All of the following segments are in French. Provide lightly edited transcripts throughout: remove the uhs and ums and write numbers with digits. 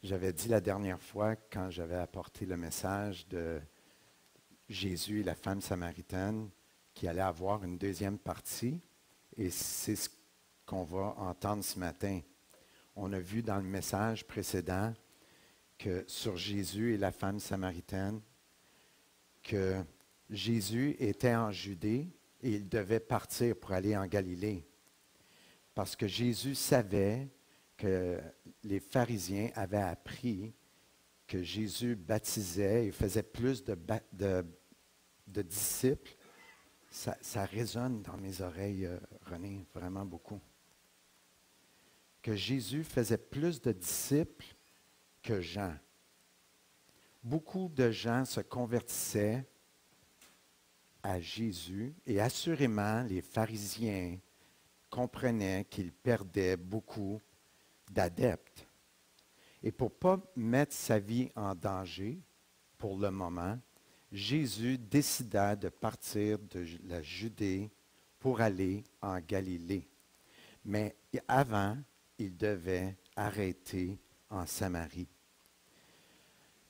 J'avais dit la dernière fois, quand j'avais apporté le message de Jésus et la femme samaritaine, qu'il allait avoir une deuxième partie, et c'est ce qu'on va entendre ce matin. On a vu dans le message précédent que sur Jésus et la femme samaritaine, que Jésus était en Judée et il devait partir pour aller en Galilée. Parce que Jésus savait que les pharisiens avaient appris que Jésus baptisait et faisait plus de disciples. Ça résonne dans mes oreilles, René, vraiment beaucoup. Que Jésus faisait plus de disciples que Jean. Beaucoup de gens se convertissaient à Jésus et assurément les pharisiens comprenaient qu'ils perdaient beaucoup d'adeptes. Et pour ne pas mettre sa vie en danger pour le moment, Jésus décida de partir de la Judée pour aller en Galilée. Mais avant, il devait arrêter en Samarie.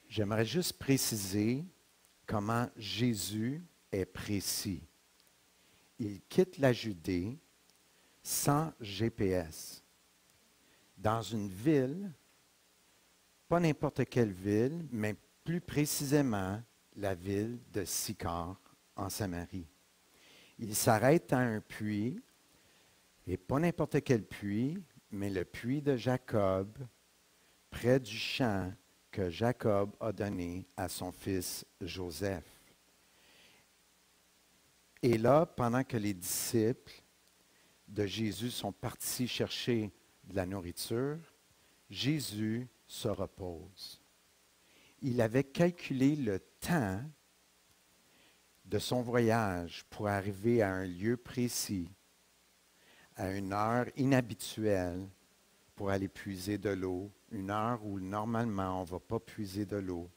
J'aimerais juste préciser comment Jésus est précis. Il quitte la Judée sans GPS, dans une ville, pas n'importe quelle ville, mais plus précisément la ville de Sychar en Samarie. Il s'arrête à un puits, et pas n'importe quel puits, mais le puits de Jacob, près du champ que Jacob a donné à son fils Joseph. Et là, pendant que les disciples de Jésus sont partis chercher de la nourriture, Jésus se repose. Il avait calculé le temps de son voyage pour arriver à un lieu précis, à une heure inhabituelle pour aller puiser de l'eau, une heure où normalement on ne va pas puiser de l'eau,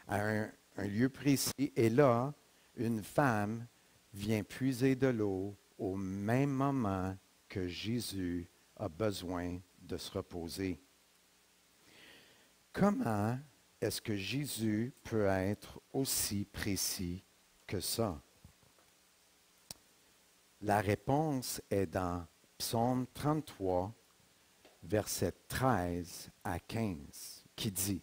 à un lieu précis. Et là, une femme vient puiser de l'eau au même moment que Jésus a besoin de se reposer. Comment est-ce que Jésus peut être aussi précis que ça? La réponse est dans Psaume 33, versets 13 à 15, qui dit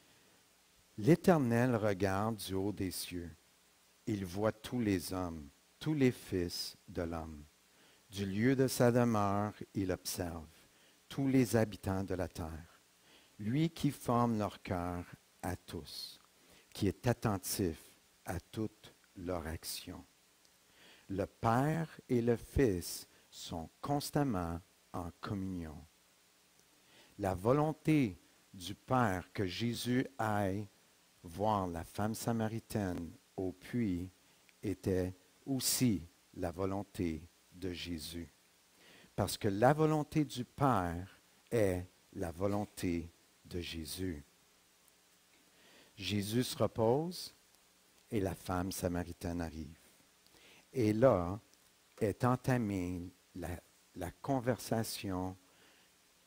« L'Éternel regarde du haut des cieux. Il voit tous les hommes, tous les fils de l'homme. Du lieu de sa demeure, il observe tous les habitants de la terre. Lui qui forme leur cœur à tous, qui est attentif à toute leur action. Le Père et le Fils sont constamment en communion. La volonté du Père que Jésus aille voir la femme samaritaine au puits était aussi la volonté de Jésus. Parce que la volonté du Père est la volonté de Jésus. Jésus se repose et la femme samaritaine arrive. Et là est entamée la conversation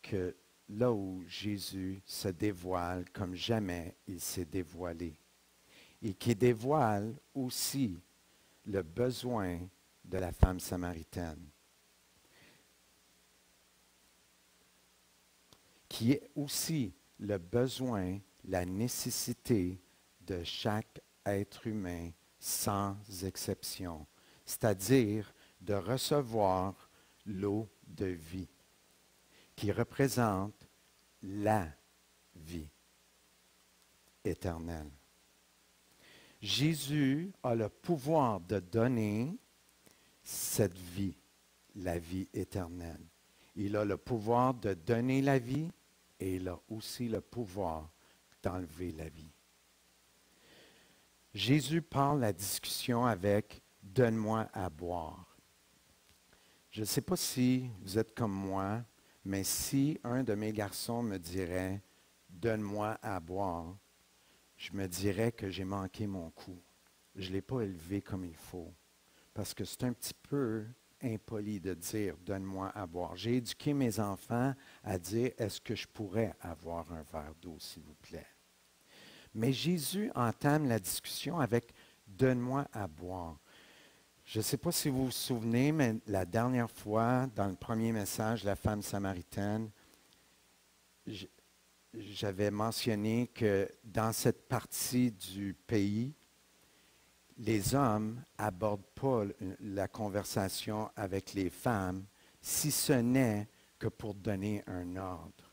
que là où Jésus se dévoile comme jamais il s'est dévoilé. Et qui dévoile aussi le besoin de la femme samaritaine. Qui est aussi le besoin, la nécessité de chaque être humain sans exception, c'est-à-dire de recevoir l'eau de vie, qui représente la vie éternelle. Jésus a le pouvoir de donner cette vie, la vie éternelle. Il a le pouvoir de donner la vie et il a aussi le pouvoir d'enlever la vie. Jésus parle la discussion avec « donne-moi à boire ». Je ne sais pas si vous êtes comme moi, mais si un de mes garçons me dirait « donne-moi à boire », je me dirais que j'ai manqué mon coup. Je ne l'ai pas élevé comme il faut. Parce que c'est un petit peu impoli de dire « donne-moi à boire ». J'ai éduqué mes enfants à dire « est-ce que je pourrais avoir un verre d'eau, s'il vous plaît ». Mais Jésus entame la discussion avec « donne-moi à boire ». Je ne sais pas si vous vous souvenez, mais la dernière fois, dans le premier message, la femme samaritaine, j'avais mentionné que dans cette partie du pays, les hommes n'abordent pas la conversation avec les femmes, si ce n'est que pour donner un ordre.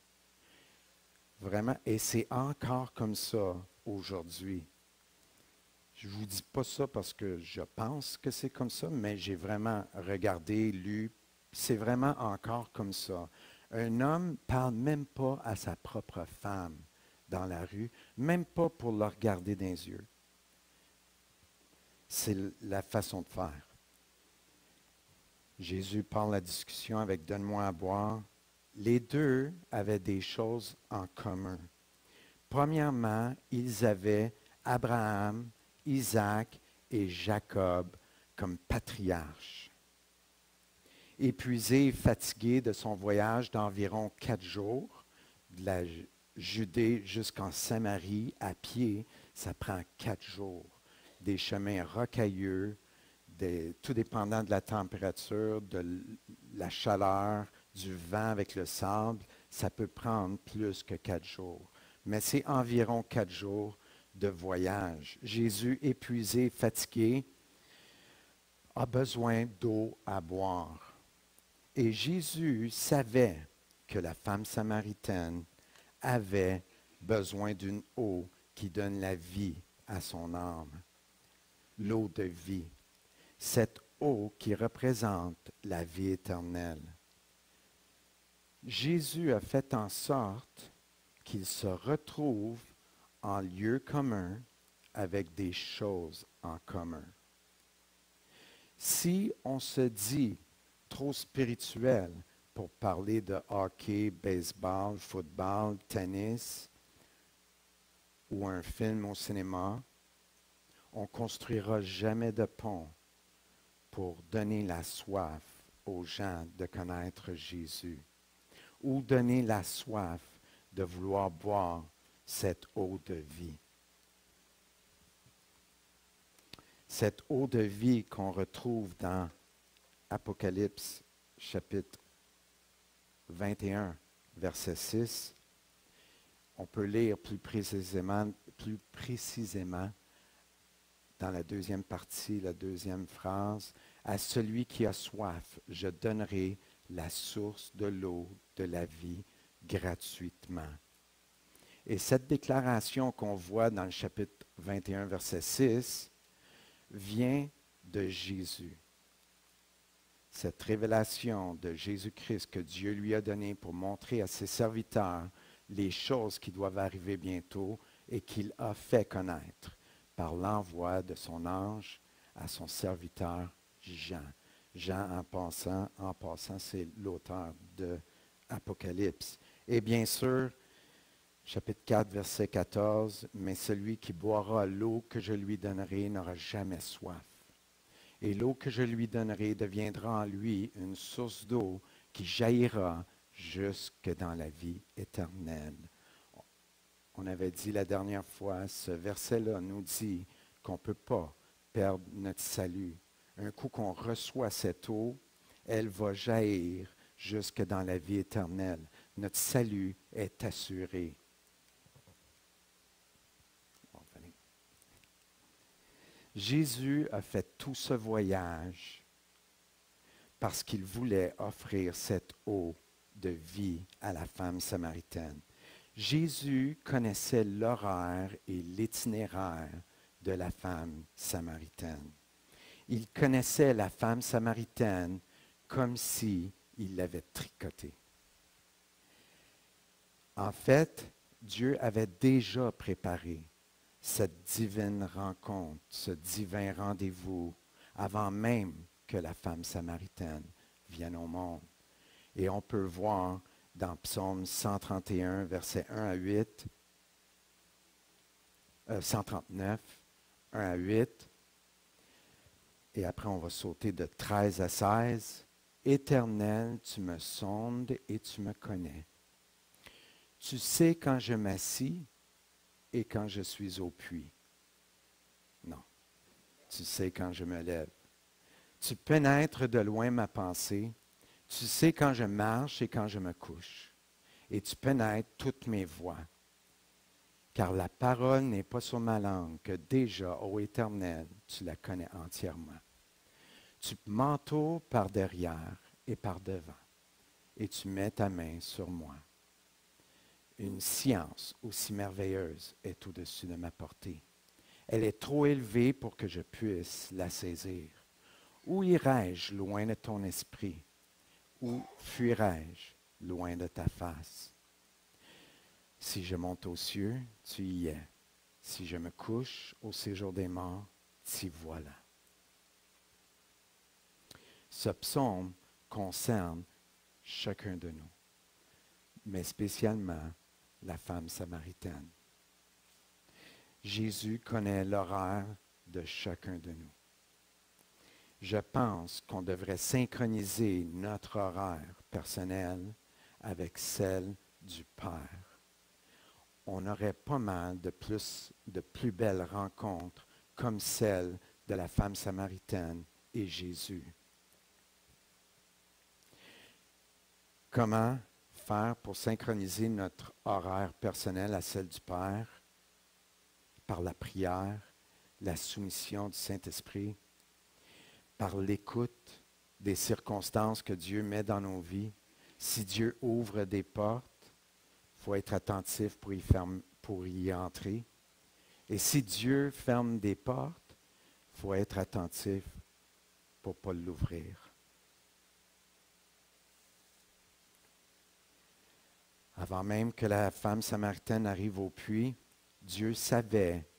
Vraiment, et c'est encore comme ça aujourd'hui. Je ne vous dis pas ça parce que je pense que c'est comme ça, mais j'ai vraiment regardé, lu, c'est vraiment encore comme ça. Un homme ne parle même pas à sa propre femme dans la rue, même pas pour la regarder dans les yeux. C'est la façon de faire. Jésus parle la discussion avec « donne-moi à boire ». Les deux avaient des choses en commun. Premièrement, ils avaient Abraham, Isaac et Jacob comme patriarches. Épuisé et fatigué de son voyage d'environ 4 jours, de la Judée jusqu'en Samarie à pied, ça prend 4 jours. Des chemins rocailleux, tout dépendant de la température, de la chaleur, du vent avec le sable, ça peut prendre plus que 4 jours. Mais c'est environ 4 jours de voyage. Jésus, épuisé, fatigué, a besoin d'eau à boire. Et Jésus savait que la femme samaritaine avait besoin d'une eau qui donne la vie à son âme. L'eau de vie. Cette eau qui représente la vie éternelle. Jésus a fait en sorte qu'il se retrouve en lieu commun avec des choses en commun. Si on se dit trop spirituel pour parler de hockey, baseball, football, tennis ou un film au cinéma, on ne construira jamais de pont pour donner la soif aux gens de connaître Jésus ou donner la soif de vouloir boire cette eau de vie. Cette eau de vie qu'on retrouve dans Apocalypse chapitre 21, verset 6, on peut lire plus précisément dans la deuxième partie, la deuxième phrase, « À celui qui a soif, je donnerai la source de l'eau de la vie gratuitement. » Et cette déclaration qu'on voit dans le chapitre 21, verset 6, vient de Jésus. Cette révélation de Jésus-Christ que Dieu lui a donnée pour montrer à ses serviteurs les choses qui doivent arriver bientôt et qu'il a fait connaître par l'envoi de son ange à son serviteur Jean. Jean, en passant, c'est l'auteur de Apocalypse. Et bien sûr, chapitre 4, verset 14, « Mais celui qui boira l'eau que je lui donnerai n'aura jamais soif. Et l'eau que je lui donnerai deviendra en lui une source d'eau qui jaillira jusque dans la vie éternelle. » On avait dit la dernière fois, ce verset-là nous dit qu'on ne peut pas perdre notre salut. Un coup qu'on reçoit cette eau, elle va jaillir jusque dans la vie éternelle. Notre salut est assuré. Jésus a fait tout ce voyage parce qu'il voulait offrir cette eau de vie à la femme samaritaine. Jésus connaissait l'horaire et l'itinéraire de la femme samaritaine. Il connaissait la femme samaritaine comme si il l'avait tricotée. En fait, Dieu avait déjà préparé cette divine rencontre, ce divin rendez-vous, avant même que la femme samaritaine vienne au monde. Et on peut voir dans Psaume 131, versets 1 à 8, 139, 1 à 8, Et après, on va sauter de 13 à 16. Éternel, tu me sondes et tu me connais. Tu sais quand je m'assis et quand je suis au puits. Non, tu sais quand je me lève. Tu pénètres de loin ma pensée. Tu sais quand je marche et quand je me couche. Et tu pénètres toutes mes voies. Car la parole n'est pas sur ma langue, que déjà, ô Éternel, tu la connais entièrement. Tu m'entoures par derrière et par devant, et tu mets ta main sur moi. Une science aussi merveilleuse est au-dessus de ma portée. Elle est trop élevée pour que je puisse la saisir. Où irai-je loin de ton esprit? Où fuirai-je loin de ta face? Si je monte aux cieux, tu y es. Si je me couche au séjour des morts, t'y voilà. Ce psaume concerne chacun de nous, mais spécialement la femme samaritaine. Jésus connaît l'horaire de chacun de nous. Je pense qu'on devrait synchroniser notre horaire personnel avec celle du Père. On aurait pas mal de plus belles rencontres comme celle de la femme samaritaine et Jésus. Comment faire pour synchroniser notre horaire personnel à celle du Père? Par la prière, la soumission du Saint-Esprit, par l'écoute des circonstances que Dieu met dans nos vies. Si Dieu ouvre des portes, il faut être attentif pour y entrer. Et si Dieu ferme des portes, il faut être attentif pour ne pas l'ouvrir. Avant même que la femme samaritaine arrive au puits, Dieu savait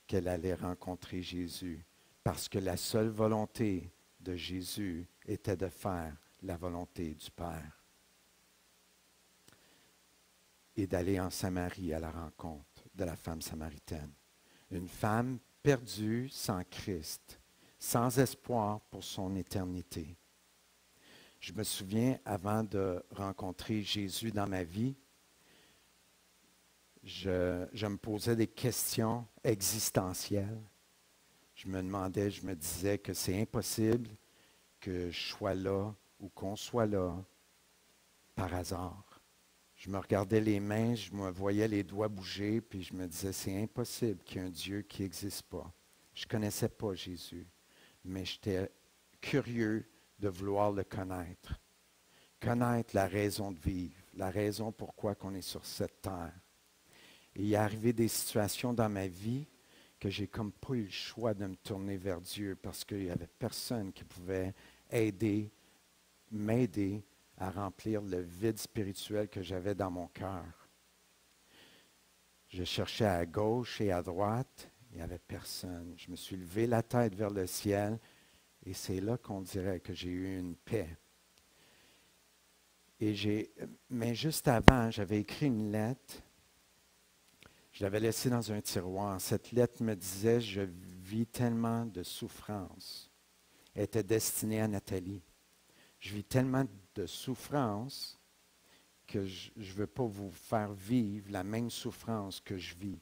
qu'elle allait rencontrer Jésus, parce que la seule volonté de Jésus était de faire la volonté du Père et d'aller en Samarie à la rencontre de la femme samaritaine. Une femme perdue sans Christ, sans espoir pour son éternité. Je me souviens, avant de rencontrer Jésus dans ma vie, je me posais des questions existentielles. Je me disais que c'est impossible que je sois là ou qu'on soit là par hasard. Je me regardais les mains, je me voyais les doigts bouger, puis je me disais, c'est impossible qu'il y ait un Dieu qui n'existe pas. Je ne connaissais pas Jésus, mais j'étais curieux de vouloir le connaître. Connaître la raison de vivre, la raison pourquoi on est sur cette terre. Et il est arrivé des situations dans ma vie que j'ai comme pas eu le choix de me tourner vers Dieu parce qu'il n'y avait personne qui pouvait m'aider à remplir le vide spirituel que j'avais dans mon cœur. Je cherchais à gauche et à droite, il n'y avait personne. Je me suis levé la tête vers le ciel et c'est là qu'on dirait que j'ai eu une paix. Mais juste avant, j'avais écrit une lettre. Je l'avais laissée dans un tiroir. Cette lettre me disait, je vis tellement de souffrance. Elle était destinée à Nathalie. Je vis tellement de souffrance que je ne veux pas vous faire vivre la même souffrance que je vis.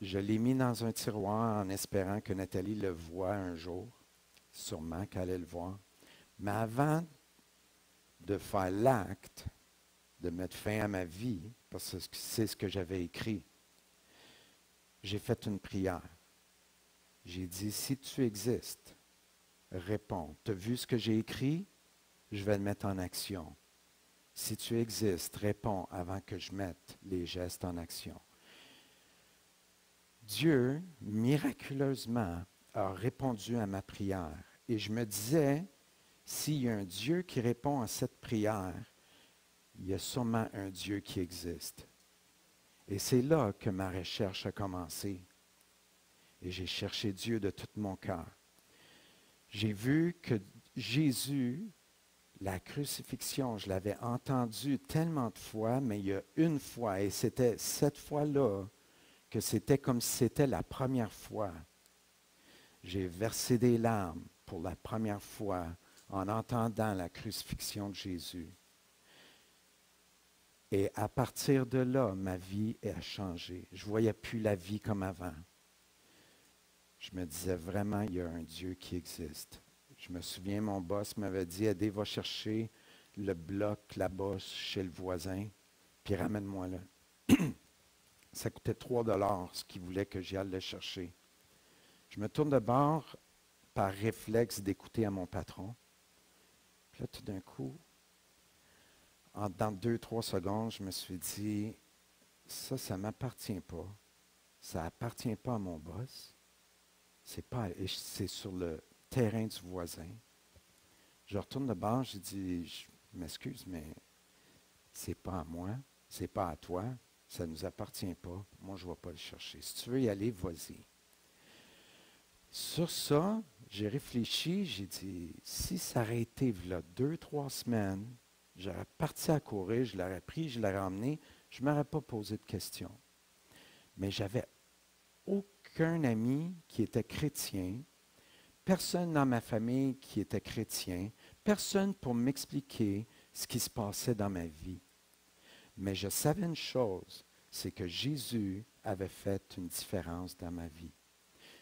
Je l'ai mis dans un tiroir en espérant que Nathalie le voie un jour. Sûrement qu'elle allait le voir. Mais avant de faire l'acte, de mettre fin à ma vie, parce que c'est ce que j'avais écrit, j'ai fait une prière. J'ai dit, si tu existes, réponds. Tu as vu ce que j'ai écrit? Je vais le mettre en action. Si tu existes, réponds avant que je mette les gestes en action. Dieu, miraculeusement, a répondu à ma prière. Et je me disais, s'il y a un Dieu qui répond à cette prière, il y a sûrement un Dieu qui existe. Et c'est là que ma recherche a commencé. Et j'ai cherché Dieu de tout mon cœur. J'ai vu que Jésus, la crucifixion, je l'avais entendu tellement de fois, mais il y a une fois, et c'était cette fois-là, que c'était comme si c'était la première fois j'ai versé des larmes pour la première fois en entendant la crucifixion de Jésus. Et à partir de là, ma vie a changé. Je ne voyais plus la vie comme avant. Je me disais vraiment, il y a un Dieu qui existe. Je me souviens, mon boss m'avait dit, Eddie, va chercher le bloc là-bas chez le voisin, puis ramène-moi là. Ça coûtait 3 $ ce qu'il voulait que j'y aille le chercher. Je me tourne de bord par réflexe d'écouter à mon patron. Puis là, tout d'un coup, dans 2-3 secondes, je me suis dit, ça ne m'appartient pas. Ça n'appartient pas à mon boss. C'est sur le terrain du voisin. Je retourne de bord, j'ai dit, je m'excuse, mais c'est pas à moi, c'est pas à toi, ça ne nous appartient pas. Moi, je ne vais pas le chercher. Si tu veux y aller, vas-y. Sur ça, j'ai réfléchi, j'ai dit, si ça aurait été là 2-3 semaines, j'aurais parti à courir, je l'aurais pris, je l'aurais emmené, je ne m'aurais pas posé de questions. Mais j'avais aucun ami qui était chrétien, personne dans ma famille qui était chrétien, personne pour m'expliquer ce qui se passait dans ma vie. Mais je savais une chose, c'est que Jésus avait fait une différence dans ma vie,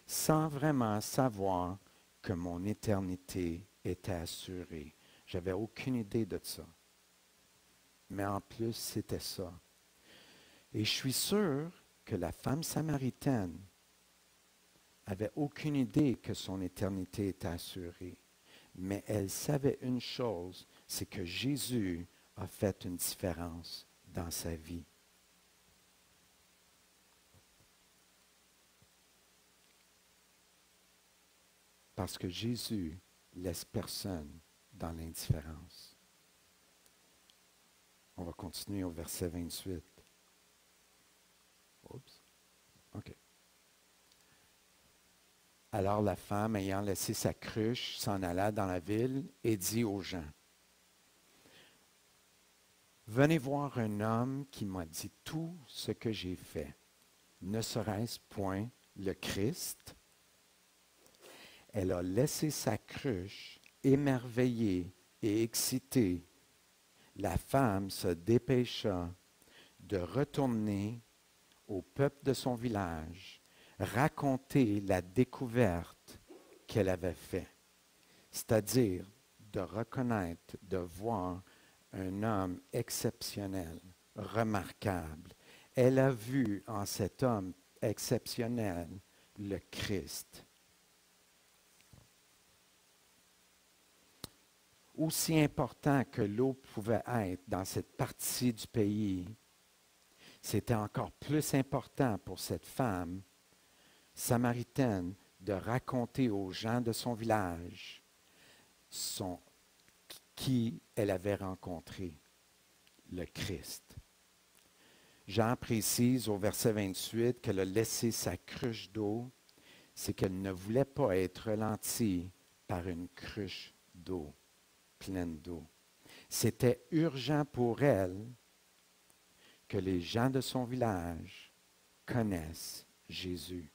sans vraiment savoir que mon éternité était assurée. Je n'avais aucune idée de ça. Mais en plus, c'était ça. Et je suis sûr que la femme samaritaine n'avait aucune idée que son éternité était assurée. Mais elle savait une chose, c'est que Jésus a fait une différence dans sa vie. Parce que Jésus laisse personne dans l'indifférence. On va continuer au verset 28. Oups. OK. Alors la femme, ayant laissé sa cruche, s'en alla dans la ville et dit aux gens, « Venez voir un homme qui m'a dit tout ce que j'ai fait. Ne serait-ce point le Christ? » Elle a laissé sa cruche, émerveillée et excitée. La femme se dépêcha de retourner au peuple de son village, raconter la découverte qu'elle avait faite, c'est-à-dire de reconnaître, de voir un homme exceptionnel, remarquable. Elle a vu en cet homme exceptionnel le Christ. Aussi important que l'eau pouvait être dans cette partie du pays, c'était encore plus important pour cette femme samaritaine de raconter aux gens de son village qui elle avait rencontré, le Christ. Jean précise au verset 28 qu'elle a laissé sa cruche d'eau, c'est qu'elle ne voulait pas être ralentie par une cruche d'eau, pleine d'eau. C'était urgent pour elle que les gens de son village connaissent Jésus.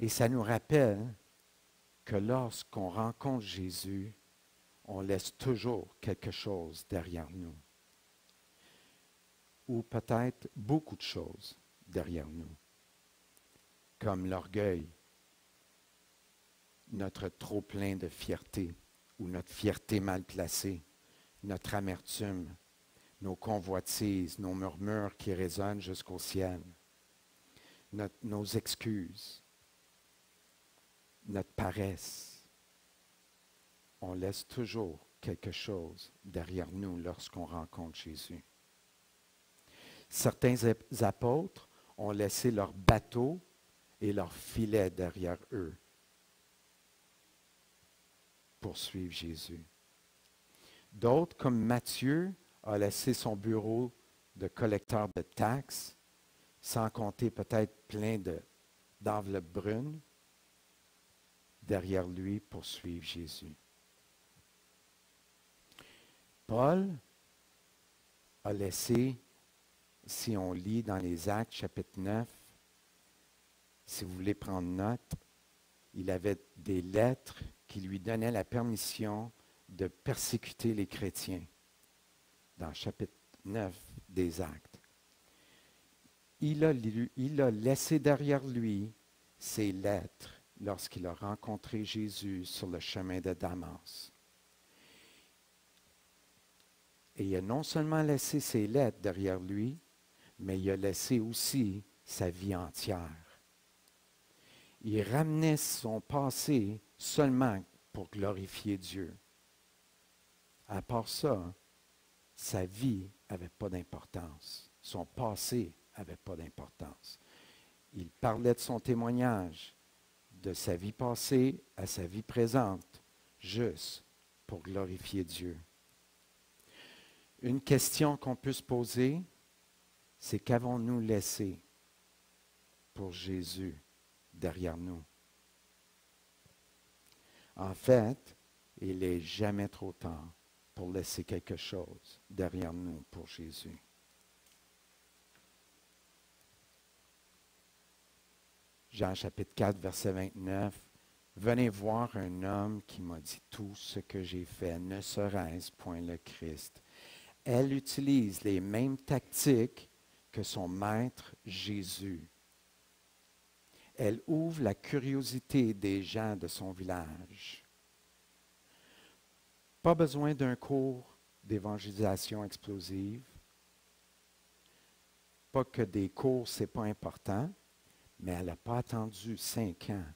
Et ça nous rappelle que lorsqu'on rencontre Jésus, on laisse toujours quelque chose derrière nous. Ou peut-être beaucoup de choses derrière nous, comme l'orgueil, notre trop-plein de fierté, ou notre fierté mal placée, notre amertume, nos convoitises, nos murmures qui résonnent jusqu'au ciel, nos excuses, notre paresse. On laisse toujours quelque chose derrière nous lorsqu'on rencontre Jésus. Certains apôtres ont laissé leur bateau et leur filet derrière eux pour suivre Jésus. D'autres, comme Matthieu, a laissé son bureau de collecteur de taxes, sans compter peut-être plein d'enveloppes brunes, derrière lui pour suivre Jésus. Paul a laissé, si on lit dans les Actes chapitre 9, si vous voulez prendre note, il avait des lettres qui lui donnaient la permission de persécuter les chrétiens, dans le chapitre 9 des Actes. Il a laissé derrière lui ses lettres lorsqu'il a rencontré Jésus sur le chemin de Damas. Et il a non seulement laissé ses lettres derrière lui, mais il a laissé aussi sa vie entière. Il ramenait son passé seulement pour glorifier Dieu. À part ça, sa vie n'avait pas d'importance. Son passé n'avait pas d'importance. Il parlait de son témoignage, de sa vie passée à sa vie présente, juste pour glorifier Dieu. Une question qu'on peut se poser, c'est qu'avons-nous laissé pour Jésus derrière nous? En fait, il n'est jamais trop tard pour laisser quelque chose derrière nous pour Jésus. Jean chapitre 4, verset 29. « Venez voir un homme qui m'a dit tout ce que j'ai fait, ne serait-ce point le Christ. » Elle utilise les mêmes tactiques que son maître Jésus. Elle ouvre la curiosité des gens de son village. Pas besoin d'un cours d'évangélisation explosive. Pas que des cours, ce n'est pas important, mais elle n'a pas attendu 5 ans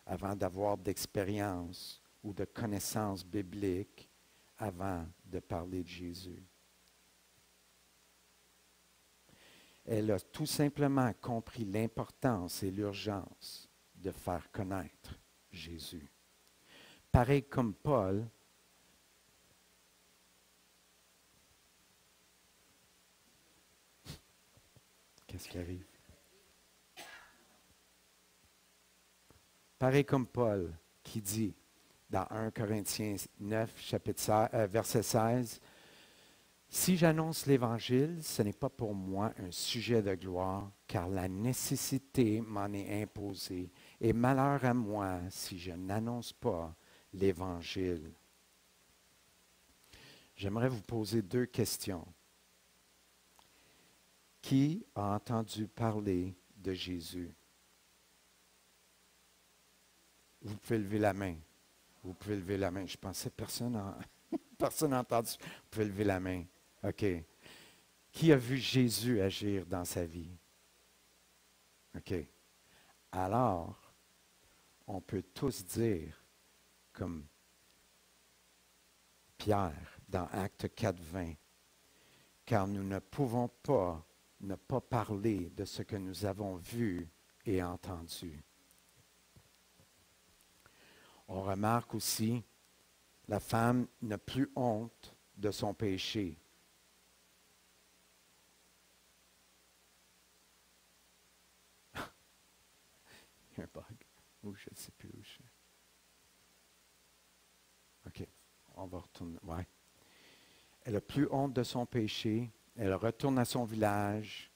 avant d'avoir d'expérience ou de connaissances bibliques avant de parler de Jésus. Elle a tout simplement compris l'importance et l'urgence de faire connaître Jésus. Pareil comme Paul, qu'est-ce qui arrive? Pareil comme Paul qui dit dans 1 Corinthiens 9, verset 16, « Si j'annonce l'Évangile, ce n'est pas pour moi un sujet de gloire, car la nécessité m'en est imposée, et malheur à moi si je n'annonce pas l'Évangile. » J'aimerais vous poser 2 questions. Qui a entendu parler de Jésus? Vous pouvez lever la main. Vous pouvez lever la main. Je pensais que personne n'a entendu. Vous pouvez lever la main. OK. Qui a vu Jésus agir dans sa vie? OK. Alors, on peut tous dire, comme Pierre dans Acte 4, 20, car nous ne pouvons pas ne pas parler de ce que nous avons vu et entendu. On remarque aussi, la femme n'a plus honte de son péché. Il y a un bug. Ou je ne sais plus où je suis. OK, on va retourner. Ouais. Elle n'a plus honte de son péché. Elle retourne à son village.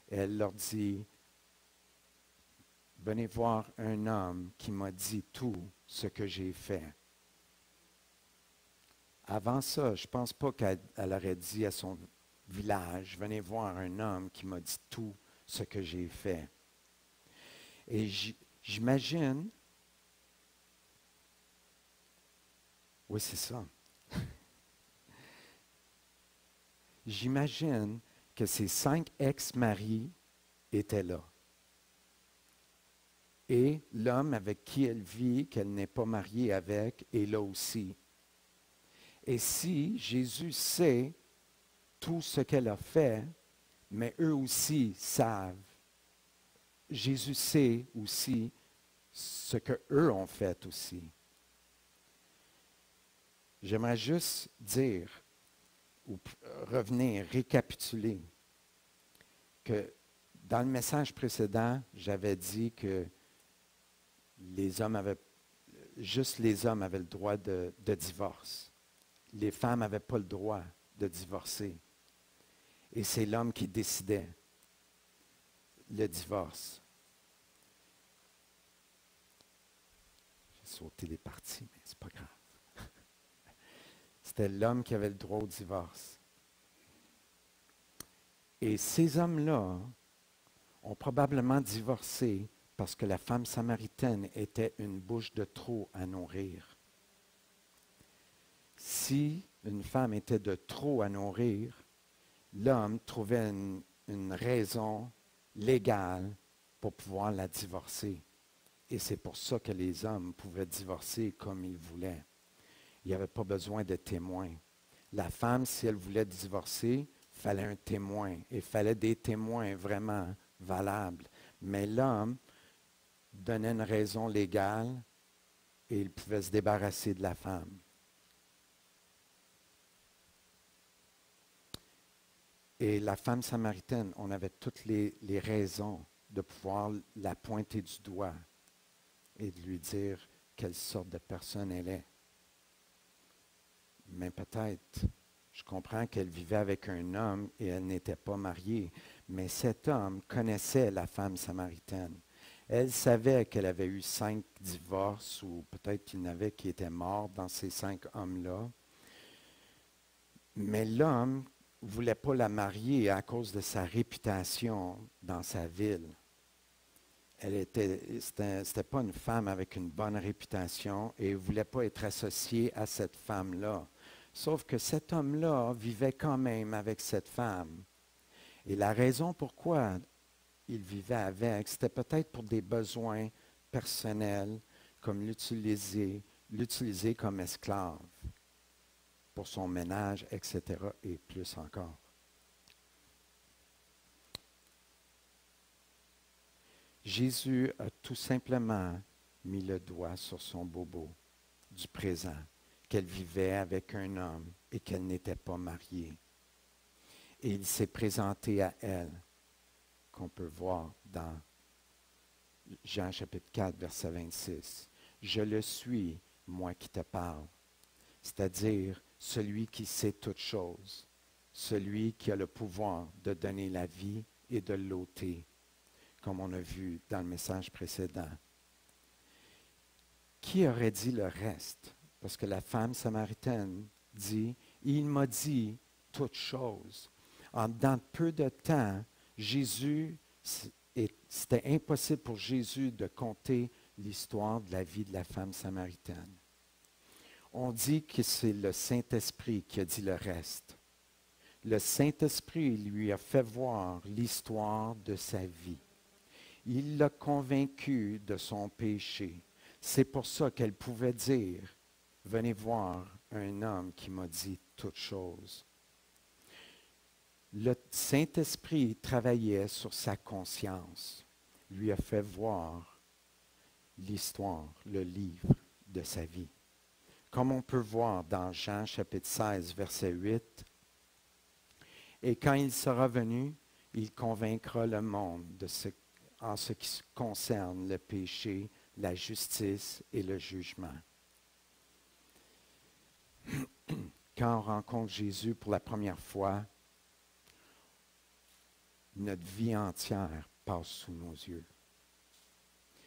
Elle leur dit, « Venez voir un homme qui m'a dit tout ce que j'ai fait. » Avant ça, je ne pense pas qu'elle aurait dit à son village, « Venez voir un homme qui m'a dit tout ce que j'ai fait. » Et j'imagine, oui, c'est ça. J'imagine que ces 5 ex-maris étaient là. Et l'homme avec qui elle vit, qu'elle n'est pas mariée avec, est là aussi. Et si Jésus sait tout ce qu'elle a fait, mais eux aussi savent, Jésus sait aussi ce qu'eux ont fait aussi. J'aimerais juste dire, ou revenir, récapituler, que dans le message précédent, j'avais dit que juste les hommes avaient le droit de divorce. Les femmes n'avaient pas le droit de divorcer. Et c'est l'homme qui décidait le divorce. sauter les parties, mais c'est pas grave. C'était l'homme qui avait le droit au divorce. Et ces hommes-là ont probablement divorcé parce que la femme samaritaine était une bouche de trop à nourrir. Si une femme était de trop à nourrir, l'homme trouvait une raison légale pour pouvoir la divorcer. Et c'est pour ça que les hommes pouvaient divorcer comme ils voulaient. Il n'y avait pas besoin de témoins. La femme, si elle voulait divorcer, il fallait un témoin. Il fallait des témoins vraiment valables. Mais l'homme donnait une raison légale et il pouvait se débarrasser de la femme. Et la femme samaritaine, on avait toutes les raisons de pouvoir la pointer du doigt et de lui dire quelle sorte de personne elle est. Mais peut-être, je comprends qu'elle vivait avec un homme et elle n'était pas mariée, mais cet homme connaissait la femme samaritaine. Elle savait qu'elle avait eu 5 divorces ou peut-être qu'il y en avait qui étaient morts dans ces 5 hommes-là. Mais l'homme ne voulait pas la marier à cause de sa réputation dans sa ville. C'était pas une femme avec une bonne réputation et il ne voulait pas être associé à cette femme-là. Sauf que cet homme-là vivait quand même avec cette femme. Et la raison pourquoi il vivait avec, c'était peut-être pour des besoins personnels, comme l'utiliser comme esclave pour son ménage, etc., et plus encore. Jésus a tout simplement mis le doigt sur son bobo du présent, qu'elle vivait avec un homme et qu'elle n'était pas mariée. Et il s'est présenté à elle, qu'on peut voir dans Jean chapitre 4, verset 26. Je le suis, moi qui te parle. C'est-à-dire celui qui sait toutes choses, celui qui a le pouvoir de donner la vie et de l'ôter, comme on a vu dans le message précédent. Qui aurait dit le reste? Parce que la femme samaritaine dit, il m'a dit toutes choses. Dans peu de temps, c'était impossible pour Jésus de conter l'histoire de la vie de la femme samaritaine. On dit que c'est le Saint-Esprit qui a dit le reste. Le Saint-Esprit lui a fait voir l'histoire de sa vie. Il l'a convaincu de son péché. C'est pour ça qu'elle pouvait dire, venez voir un homme qui m'a dit toutes choses. Le Saint-Esprit travaillait sur sa conscience, lui a fait voir l'histoire, le livre de sa vie. Comme on peut voir dans Jean chapitre 16, verset 8, « Et quand il sera venu, il convaincra le monde en ce qui concerne le péché, la justice et le jugement. » Quand on rencontre Jésus pour la première fois, notre vie entière passe sous nos yeux.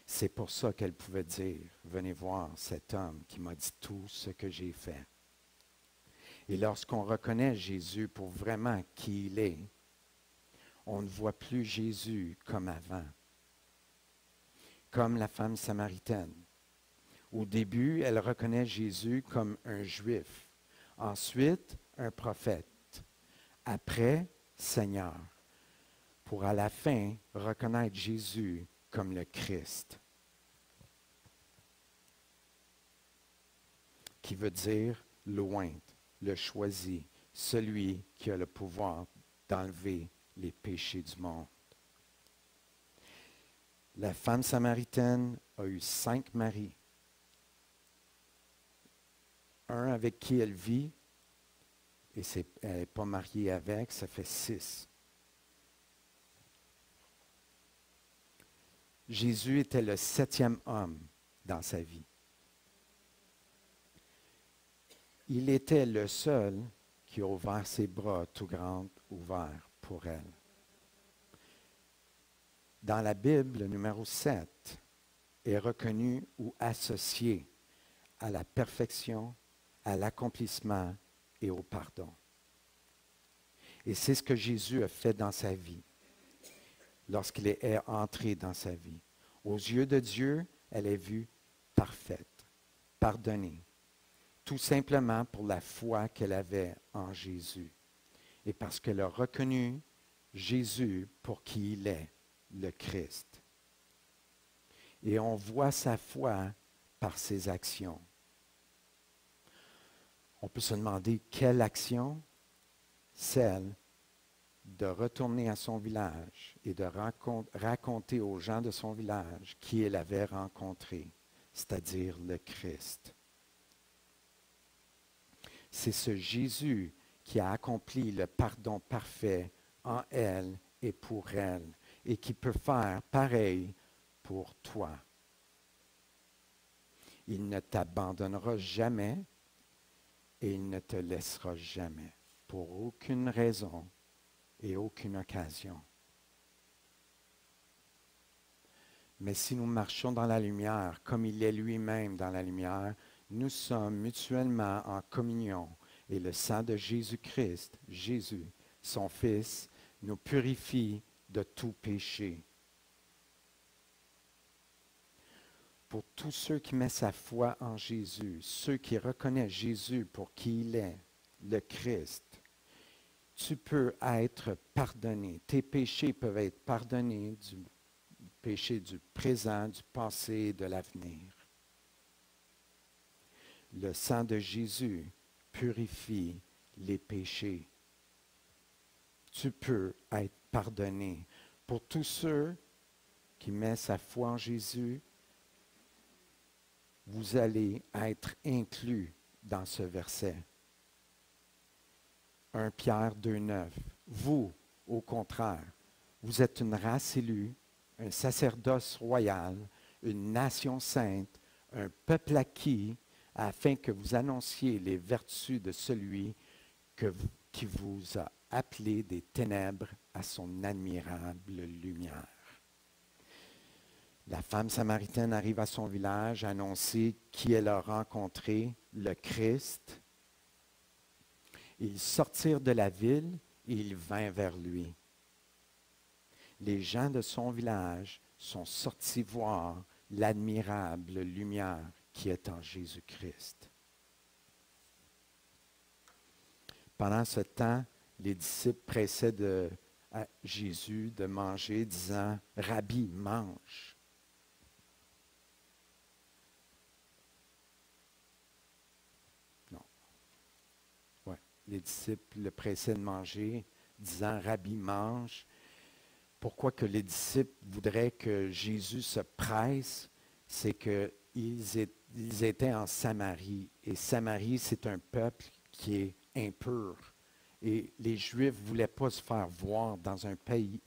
C'est pour ça qu'elle pouvait dire, venez voir cet homme qui m'a dit tout ce que j'ai fait. Et lorsqu'on reconnaît Jésus pour vraiment qui il est, on ne voit plus Jésus comme avant. Comme la femme samaritaine. Au début, elle reconnaît Jésus comme un juif. Ensuite, un prophète. Après, Seigneur. Pour à la fin reconnaître Jésus comme le Christ. Qui veut dire l'oint, le choisi, celui qui a le pouvoir d'enlever les péchés du monde. La femme samaritaine a eu 5 maris. Un avec qui elle vit, et elle n'est pas mariée avec, ça fait 6. Jésus était le 7e homme dans sa vie. Il était le seul qui a ouvert ses bras tout grands ouverts pour elle. Dans la Bible, le numéro 7 est reconnu ou associé à la perfection, à l'accomplissement et au pardon. Et c'est ce que Jésus a fait dans sa vie, lorsqu'il est entré dans sa vie. Aux yeux de Dieu, elle est vue parfaite, pardonnée, tout simplement pour la foi qu'elle avait en Jésus et parce qu'elle a reconnu Jésus pour qui il est, le Christ. Et on voit sa foi par ses actions. On peut se demander quelle action? Celle de retourner à son village et de raconter aux gens de son village qui elle avait rencontré, c'est-à-dire le Christ. C'est ce Jésus qui a accompli le pardon parfait en elle et pour elle, et qui peut faire pareil pour toi. Il ne t'abandonnera jamais et il ne te laissera jamais, pour aucune raison et aucune occasion. Mais si nous marchons dans la lumière, comme il est lui-même dans la lumière, nous sommes mutuellement en communion et le sang de Jésus-Christ, Jésus, son Fils, nous purifie de tout péché. Pour tous ceux qui mettent sa foi en Jésus, ceux qui reconnaissent Jésus pour qui il est, le Christ, tu peux être pardonné. Tes péchés peuvent être pardonnés du péché du présent, du passé et de l'avenir. Le sang de Jésus purifie les péchés. Tu peux être pardonné. Pour tous ceux qui mettent sa foi en Jésus, vous allez être inclus dans ce verset. 1 Pierre 2,9. Vous, au contraire, vous êtes une race élue, un sacerdoce royal, une nation sainte, un peuple acquis, afin que vous annonciez les vertus de celui qui vous a appelé des ténèbres à son admirable lumière. La femme samaritaine arrive à son village, annoncer qui elle a rencontré, le Christ. Ils sortirent de la ville et ils vinrent vers lui. Les gens de son village sont sortis voir l'admirable lumière qui est en Jésus-Christ. Pendant ce temps, les disciples pressaient Jésus de manger, disant, « Rabbi, mange. » Non. Ouais. Les disciples le pressaient de manger, disant, « Rabbi, mange. » Pourquoi que les disciples voudraient que Jésus se presse, c'est qu'ils étaient en Samarie. Et Samarie, c'est un peuple qui est impur. Et les Juifs ne voulaient pas se faire voir dans un pays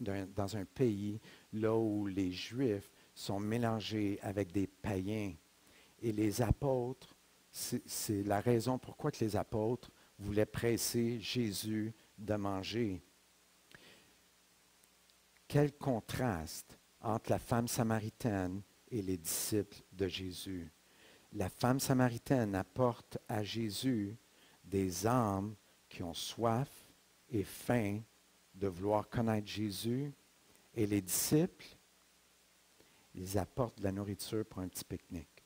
là où les Juifs sont mélangés avec des païens. Et les apôtres, c'est la raison pourquoi que les apôtres voulaient presser Jésus de manger. Quel contraste entre la femme samaritaine et les disciples de Jésus. La femme samaritaine apporte à Jésus des âmes qui ont soif et faim de vouloir connaître Jésus. Et les disciples, ils apportent de la nourriture pour un petit pique-nique.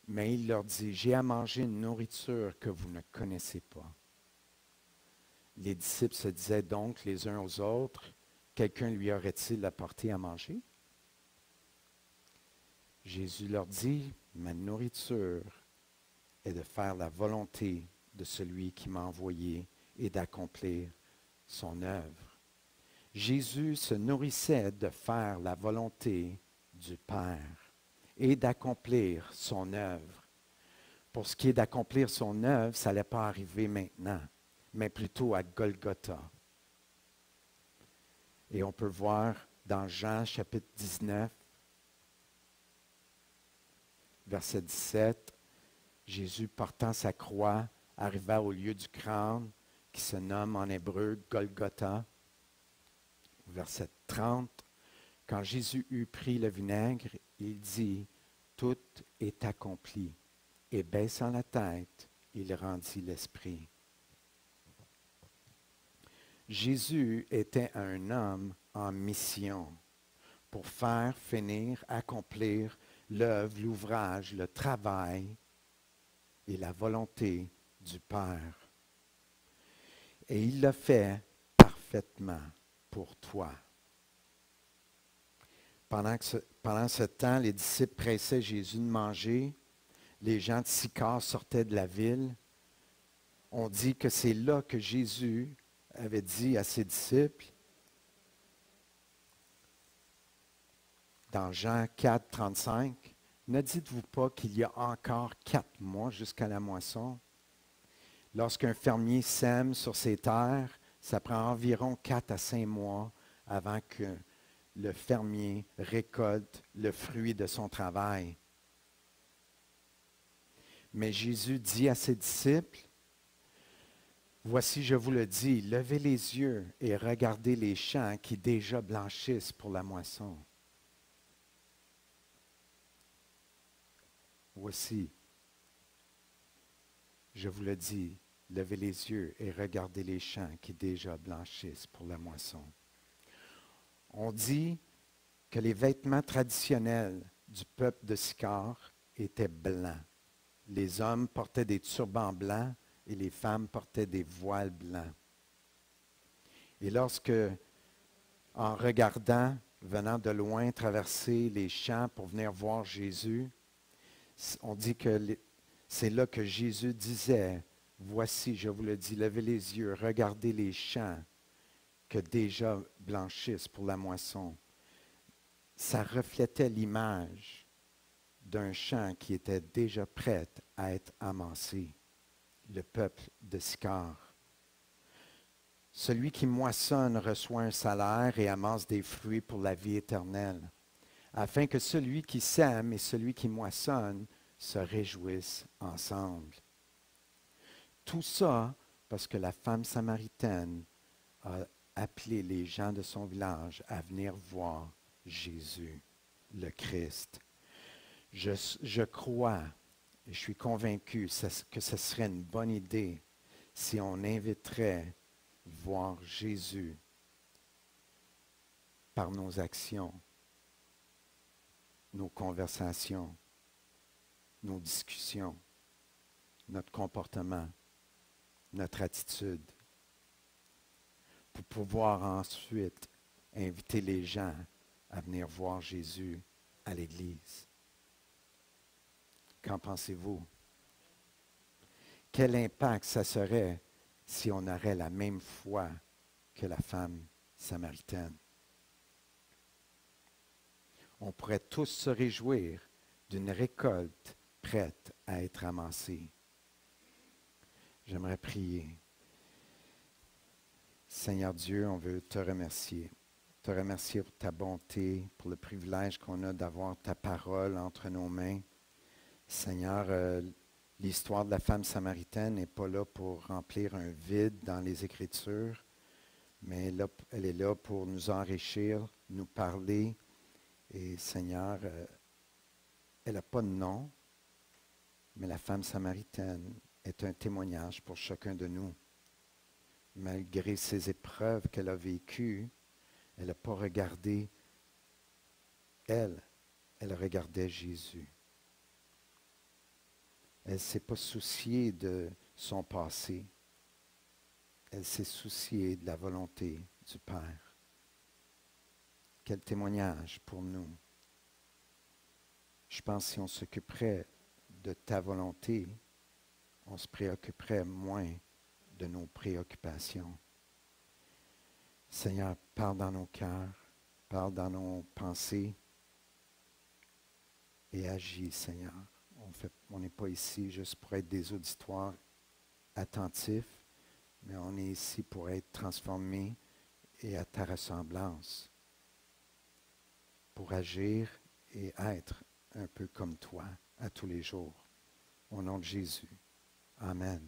Mais il leur dit, j'ai à manger une nourriture que vous ne connaissez pas. Les disciples se disaient donc les uns aux autres, quelqu'un lui aurait-il apporté à manger? Jésus leur dit, ma nourriture est de faire la volonté de celui qui m'a envoyé et d'accomplir son œuvre. Jésus se nourrissait de faire la volonté du Père et d'accomplir son œuvre. Pour ce qui est d'accomplir son œuvre, ça n'allait pas arriver maintenant, mais plutôt à Golgotha. Et on peut voir dans Jean chapitre 19, verset 17, Jésus portant sa croix arriva au lieu du crâne qui se nomme en hébreu Golgotha. Verset 30, quand Jésus eut pris le vinaigre, il dit, tout est accompli. Et baissant la tête, il rendit l'esprit. Jésus était un homme en mission pour faire finir, accomplir l'œuvre, l'ouvrage, le travail et la volonté du Père. Et il l'a fait parfaitement pour toi. Pendant ce temps, les disciples pressaient Jésus de manger. Les gens de Sychar sortaient de la ville. On dit que c'est là que Jésus avait dit à ses disciples, dans Jean 4, 35, « Ne dites-vous pas qu'il y a encore 4 mois jusqu'à la moisson? Lorsqu'un fermier sème sur ses terres, ça prend environ 4 à 5 mois avant que le fermier récolte le fruit de son travail. Mais Jésus dit à ses disciples, « Voici, je vous le dis, levez les yeux et regardez les champs qui déjà blanchissent pour la moisson. Voici, je vous le dis, levez les yeux et regardez les champs qui déjà blanchissent pour la moisson. » On dit que les vêtements traditionnels du peuple de Sychar étaient blancs. Les hommes portaient des turbans blancs et les femmes portaient des voiles blancs. Et lorsque, en regardant, venant de loin, traverser les champs pour venir voir Jésus, on dit que c'est là que Jésus disait, « Voici, je vous le dis, levez les yeux, regardez les champs que déjà blanchissent pour la moisson. » Ça reflétait l'image d'un champ qui était déjà prêt à être amassé, le peuple de Sychar. Celui qui moissonne reçoit un salaire et amasse des fruits pour la vie éternelle, afin que celui qui sème et celui qui moissonne se réjouissent ensemble. Tout ça parce que la femme samaritaine a appelé les gens de son village à venir voir Jésus, le Christ. Je crois et je suis convaincu que ce serait une bonne idée si on inviterait voir Jésus par nos actions, nos conversations, nos discussions, notre comportement, notre attitude, pour pouvoir ensuite inviter les gens à venir voir Jésus à l'Église. Qu'en pensez-vous? Quel impact ça serait si on aurait la même foi que la femme samaritaine? On pourrait tous se réjouir d'une récolte prête à être amassée. J'aimerais prier. Seigneur Dieu, on veut te remercier. Te remercier pour ta bonté, pour le privilège qu'on a d'avoir ta parole entre nos mains. Seigneur, l'histoire de la femme samaritaine n'est pas là pour remplir un vide dans les Écritures, mais elle est là pour nous enrichir, nous parler. Et Seigneur, elle n'a pas de nom, mais la femme samaritaine est un témoignage pour chacun de nous. Malgré ces épreuves qu'elle a vécues, elle n'a pas regardé elle regardait Jésus. Elle ne s'est pas souciée de son passé. Elle s'est souciée de la volonté du Père. Quel témoignage pour nous. Je pense que si on s'occuperait de ta volonté, on se préoccuperait moins de nos préoccupations. Seigneur, parle dans nos cœurs, parle dans nos pensées et agis, Seigneur. On n'est pas ici juste pour être des auditoires attentifs, mais on est ici pour être transformés et à ta ressemblance, pour agir et être un peu comme toi à tous les jours. Au nom de Jésus. Amen.